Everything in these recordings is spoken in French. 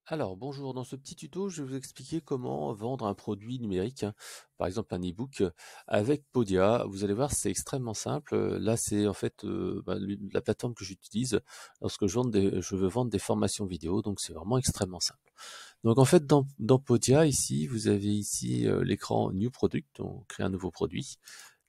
Alors, bonjour, dans ce petit tuto, je vais vous expliquer comment vendre un produit numérique, hein, par exemple un e-book, avec Podia. Vous allez voir, c'est extrêmement simple. Là, c'est en fait la plateforme que j'utilise lorsque je veux vendre des formations vidéo, donc c'est vraiment extrêmement simple. Donc en fait, dans Podia, ici, vous avez ici l'écran New Product, on crée un nouveau produit.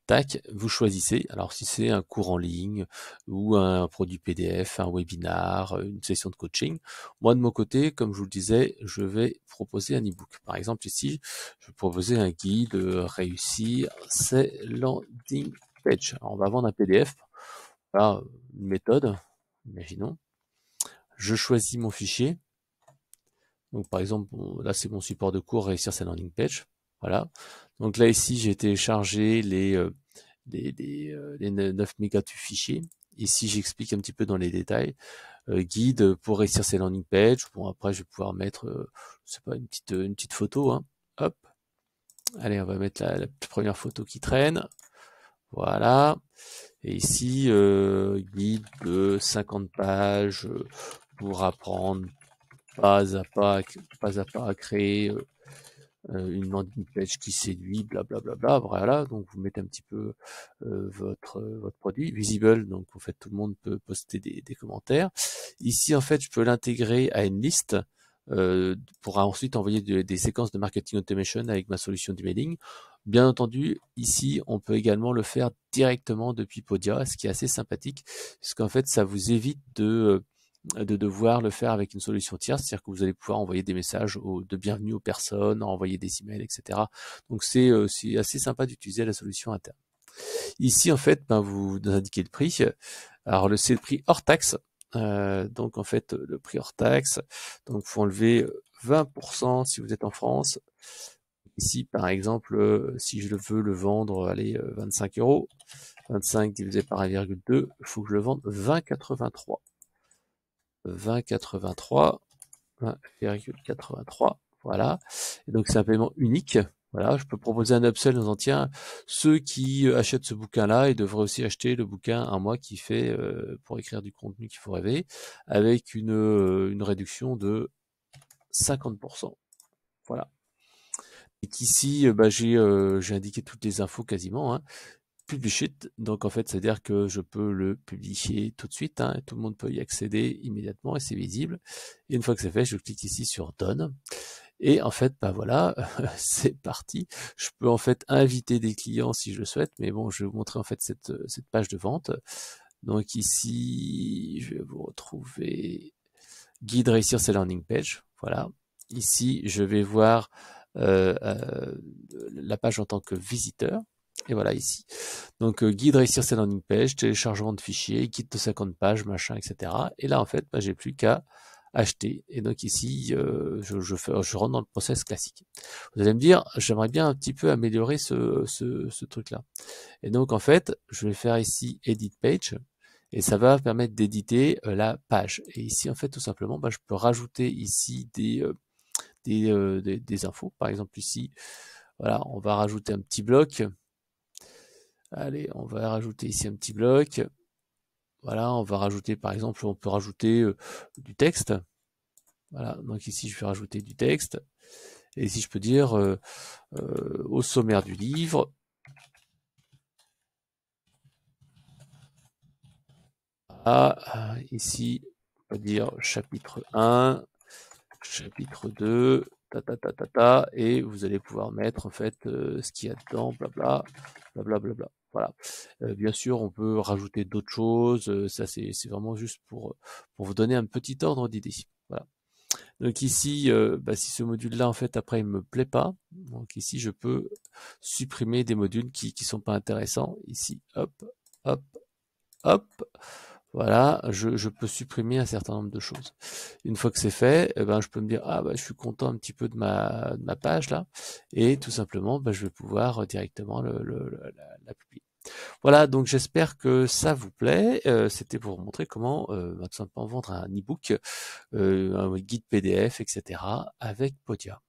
Tac, vous choisissez. Alors si c'est un cours en ligne ou un produit PDF, un webinar, une session de coaching. Moi de mon côté, comme je vous le disais, je vais proposer un e-book. Par exemple ici, je vais proposer un guide réussir ses landing pages. Alors on va vendre un PDF. Voilà, une méthode. Imaginons. Je choisis mon fichier. Donc par exemple, là c'est mon support de cours réussir sa landing page. Voilà. Donc là ici j'ai téléchargé les 9 mégas du fichier. Ici j'explique un petit peu dans les détails. Guide pour réussir ses landing pages. Bon après je vais pouvoir mettre, je sais pas, une petite photo. Hein. Hop. Allez, on va mettre la première photo qui traîne. Voilà. Et ici, guide de 50 pages pour apprendre pas à pas à créer une landing page qui séduit, blablabla. Voilà, donc vous mettez un petit peu votre produit visible, donc en fait tout le monde peut poster des commentaires. Ici en fait je peux l'intégrer à une liste pour ensuite envoyer des séquences de marketing automation avec ma solution d'emailing. Bien entendu, ici on peut également le faire directement depuis Podia, ce qui est assez sympathique, puisqu'en fait ça vous évite de devoir le faire avec une solution tierce, c'est-à-dire que vous allez pouvoir envoyer des messages de bienvenue aux personnes, envoyer des emails, etc. Donc c'est assez sympa d'utiliser la solution interne. Ici, en fait, vous indiquez le prix. Alors c'est le prix hors taxe. Donc en fait, le prix hors taxe, donc faut enlever 20% si vous êtes en France. Ici, par exemple, si je veux le vendre, allez, 25 euros, 25 divisé par 1,2, il faut que je le vende 20,83. 20,83, 1,83, voilà. Et donc c'est un paiement unique. Voilà, je peux proposer un upsell en disant tiens, ceux qui achètent ce bouquin-là, ils devraient aussi acheter le bouquin un mois qui fait pour écrire du contenu qu'il faut rêver, avec une réduction de 50%. Voilà. Et qu'ici, j'ai indiqué toutes les infos quasiment. Hein. Publish it, donc en fait, c'est-à-dire que je peux le publier tout de suite, hein, et tout le monde peut y accéder immédiatement et c'est visible. Et une fois que c'est fait, je clique ici sur Done. Et en fait, voilà, c'est parti. Je peux en fait inviter des clients si je le souhaite, mais bon, je vais vous montrer en fait cette page de vente. Donc ici, je vais vous retrouver guide réussir sa landing page. Voilà. Ici, je vais voir la page en tant que visiteur. Et voilà ici. Donc guide réussir sa landing page, téléchargement de fichiers, guide de 50 pages, machin, etc. Et là en fait, j'ai plus qu'à acheter. Et donc ici, je rentre dans le process classique. Vous allez me dire, j'aimerais bien un petit peu améliorer ce truc-là. Et donc en fait, je vais faire ici Edit Page. Et ça va permettre d'éditer la page. Et ici, en fait, tout simplement, je peux rajouter ici des infos. Par exemple, ici, voilà, on va rajouter un petit bloc. Allez, on va rajouter ici un petit bloc. Voilà, on va rajouter, par exemple, on peut rajouter du texte. Voilà, donc ici, je vais rajouter du texte. Et ici, je peux dire au sommaire du livre. Ici, on va dire chapitre 1, chapitre 2, et vous allez pouvoir mettre en fait ce qu'il y a dedans, blabla, blablabla. Voilà. Bien sûr, on peut rajouter d'autres choses. Ça, c'est vraiment juste pour vous donner un petit ordre d'idée. Voilà. Donc ici, si ce module-là, en fait, après, il me plaît pas, donc ici, je peux supprimer des modules qui sont pas intéressants. Ici, hop, hop, hop. Voilà, je peux supprimer un certain nombre de choses. Une fois que c'est fait, je peux me dire je suis content un petit peu de ma page là, et tout simplement je vais pouvoir directement la publier. Voilà, donc j'espère que ça vous plaît. C'était pour vous montrer comment tout simplement vendre un e-book, un guide PDF, etc. avec Podia.